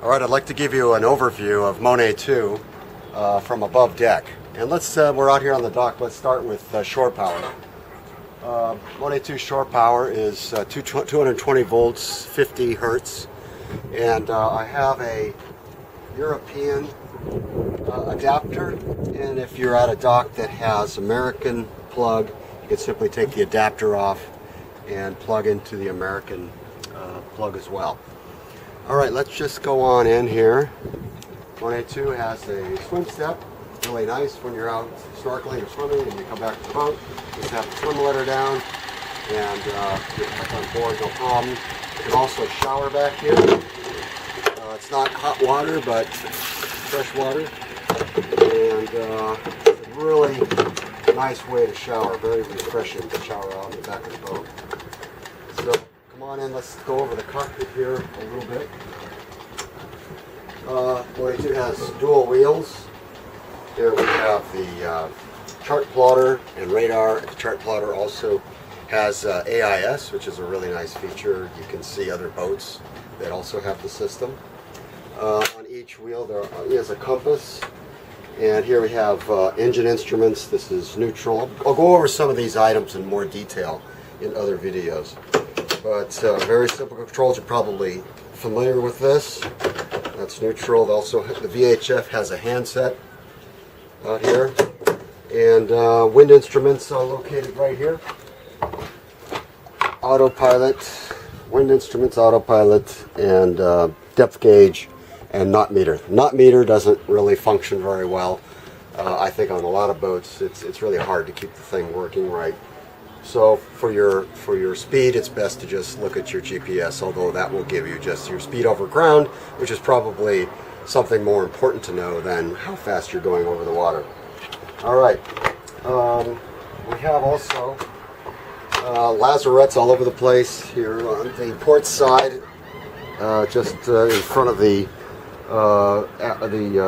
Alright, I'd like to give you an overview of Monet 2 from above deck. And we're out here on the dock. Let's start with shore power. Monet 2 shore power is 220 volts, 50 hertz. And I have a European adapter. And if you're at a dock that has American plug, you can simply take the adapter off and plug into the American plug as well. Alright, let's just go on in here. Monet 2 has a swim step, really nice when you're out snorkeling or swimming and you come back to the boat. Just have the swim ladder down and you're back on board, no problem. You can also shower back here. It's not hot water, but fresh water. And it's a really nice way to shower, very refreshing to shower out in the back of the boat. So come on in, let's go over the cockpit here a little bit. Monet 2 has dual wheels. Here we have the chart plotter and radar. The chart plotter also has AIS, which is a really nice feature. You can see other boats that also have the system. On each wheel there is a compass. And here we have engine instruments. This is neutral. I'll go over some of these items in more detail in other videos. But very simple controls. You're probably familiar with this. That's neutral. Also, the VHF has a handset out here. And wind instruments are located right here. Autopilot, wind instruments, autopilot, and depth gauge and knot meter. Knot meter doesn't really function very well. I think on a lot of boats it's really hard to keep the thing working right. So for your speed, it's best to just look at your GPS, although that will give you just your speed over ground, which is probably something more important to know than how fast you're going over the water. Alright, we have also lazarettes all over the place here on the port side, just in front of the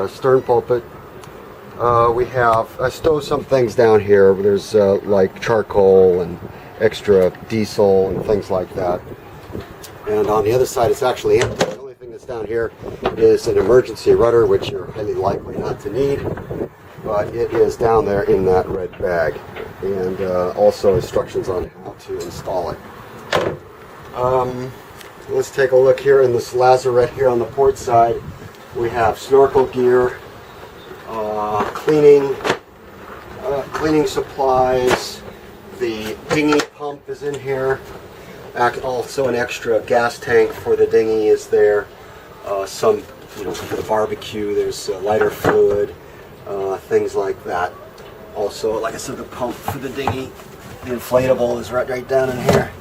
stern pulpit. I stowed some things down here. There's like charcoal and extra diesel and things like that. And on the other side it's actually empty. The only thing that's down here is an emergency rudder, which you're highly likely not to need. But it is down there in that red bag. And also instructions on how to install it. Let's take a look here in this lazarette here on the port side. We have snorkel gear, cleaning supplies. The dinghy pump is in here. Also an extra gas tank for the dinghy is there. Some, for the barbecue, there's lighter fluid, things like that. Also, like I said, the pump for the dinghy, the inflatable is right down in here.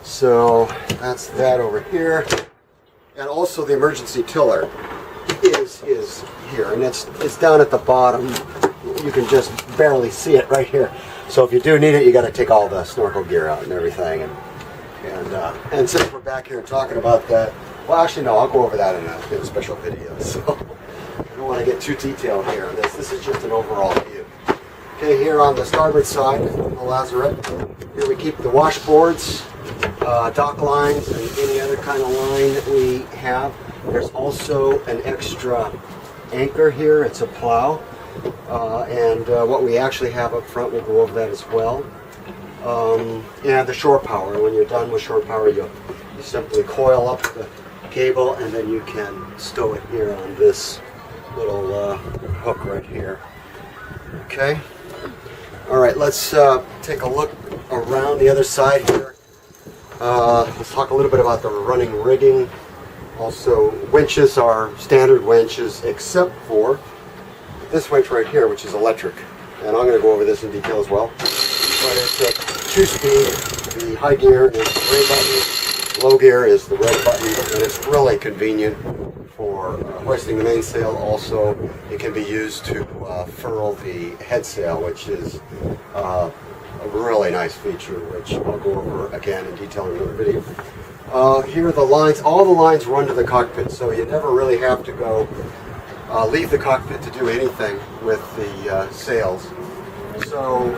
So that's that over here. And also the emergency tiller is here, and it's down at the bottom. You can just barely see it right here. So if you do need it, you got to take all the snorkel gear out and everything. And since we're back here talking about that, well, actually no, I'll go over that in a special video. So I don't want to get too detailed here on this. This is just an overall view. Okay, here on the starboard side, the lazarette. Here we keep the washboards, dock lines, and any other kind of line that we have. There's also an extra anchor here. It's a plow. And what we actually have up front, we'll go over that as well. And the shore power. When you're done with shore power, you simply coil up the cable and then you can stow it here on this little hook right here. Okay. Alright, let's take a look around the other side here. Let's talk a little bit about the running rigging. Also, winches are standard winches except for this winch right here, which is electric. And I'm going to go over this in detail as well. But it's a 2-speed. The high gear is the gray button, low gear is the red button, and it's really convenient for hoisting the mainsail. Also, it can be used to furl the head sail, which is a really nice feature, which I'll go over again in detail in another video. Here are the lines. All the lines run to the cockpit, so you never really have to go leave the cockpit to do anything with the sails. So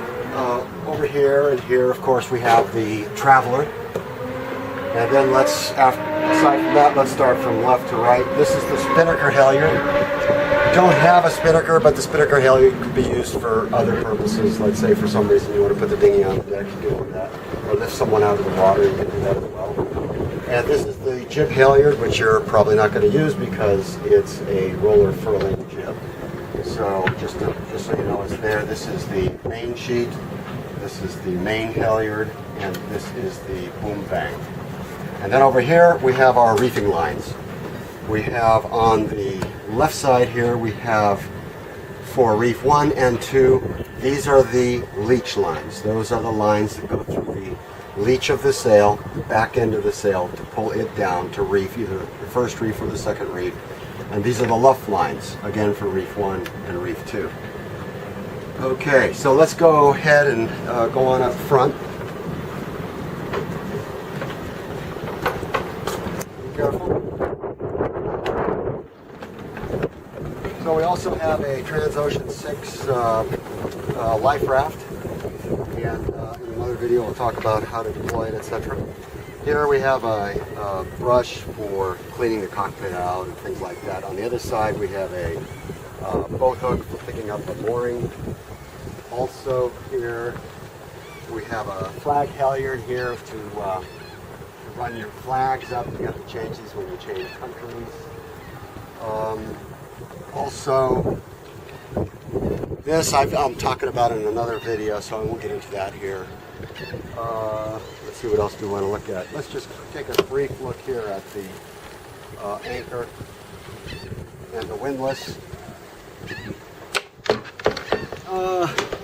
over here and here, of course, we have the Traveler. And then aside from that, let's start from left to right. This is the spinnaker halyard. Don't have a spinnaker, but the spinnaker halyard could be used for other purposes. Let's say for some reason you want to put the dinghy on the deck, you can do that. Or lift someone out of the water, you can do that as well. And this is the jib halyard, which you're probably not going to use because it's a roller furling jib. So just so you know, it's there. This is the main sheet. This is the main halyard, and this is the boom bang. And then over here we have our reefing lines. We have on the left side here, we have for reef 1 and 2, these are the leech lines. Those are the lines that go through the leech of the sail, the back end of the sail, to pull it down to reef either the first reef or the second reef. And these are the luff lines, again for reef 1 and reef 2. Okay, so let's go ahead and go on up front. Be careful. So we also have a Transocean 6 life raft, and in another video we'll talk about how to deploy it, etc. Here we have a brush for cleaning the cockpit out and things like that. On the other side we have a boat hook for picking up a mooring. Also here we have a flag halyard here to run your flags up. You have to change these when you change countries. Also, this I'm talking about in another video, so I won't get into that here. Let's see what else do we want to look at. Let's just take a brief look here at the anchor and the windlass.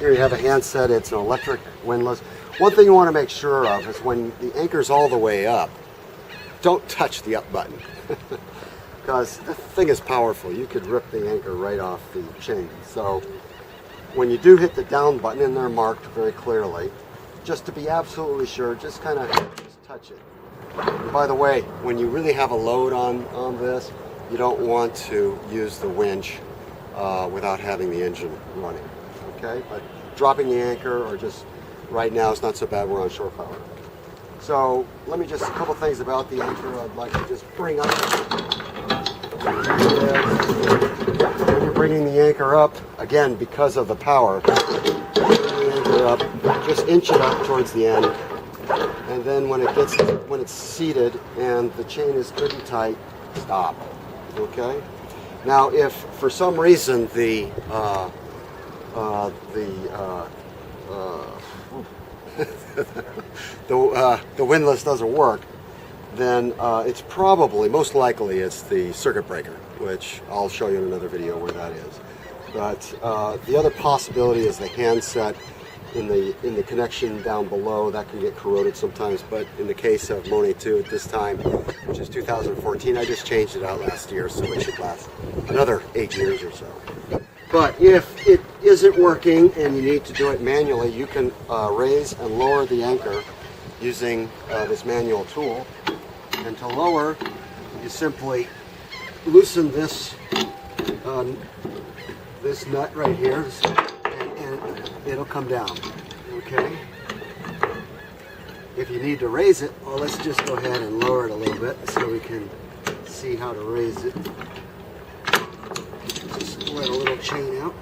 Here you have a handset. It's an electric windlass. One thing you want to make sure of is when the anchor's all the way up, don't touch the up button. Because the thing is powerful. You could rip the anchor right off the chain. So when you do hit the down button, and they're marked very clearly, just to be absolutely sure, just kind of just touch it. And by the way, when you really have a load on this, you don't want to use the winch without having the engine running. Okay, but dropping the anchor or just right now it's not so bad. We're on shore power. So let me just a couple things about the anchor I'd like to just bring up. When you're bringing the anchor up, again because of the power, bring the anchor up, just inch it up towards the end, and then when it's seated and the chain is good and tight, stop. Okay. Now, if for some reason the windlass doesn't work, then it's probably, most likely, it's the circuit breaker, which I'll show you in another video where that is. But the other possibility is the handset in the connection down below. That can get corroded sometimes, but in the case of Monet 2 at this time, which is 2014, I just changed it out last year, so it should last another 8 years or so. But if it isn't working and you need to do it manually, you can raise and lower the anchor using this manual tool. And to lower, you simply loosen this this nut right here, and it'll come down. Okay. If you need to raise it, well, let's just go ahead and lower it a little bit so we can see how to raise it. Just let a little chain out.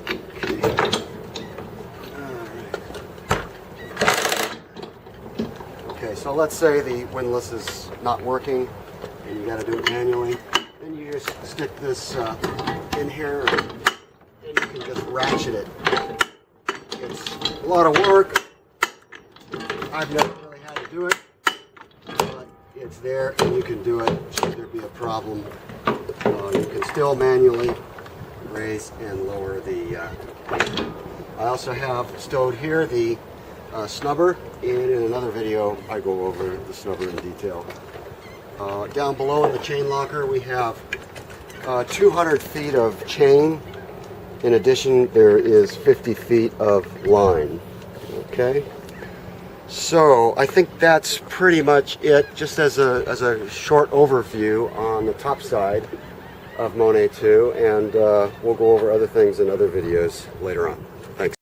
Okay. Okay, so let's say the windlass is not working and you got to do it manually. Then you just stick this in here and you can just ratchet it. It's a lot of work. I've never really had to do it, but it's there and you can do it should there be a problem. You can still manually raise and lower the I also have stowed here the snubber, and in another video I go over the snubber in detail. Down below in the chain locker we have 200 feet of chain. In addition, there is 50 feet of line. Okay, so I think that's pretty much it, just as a short overview on the top side of Monet 2, and we'll go over other things in other videos later on. Thanks.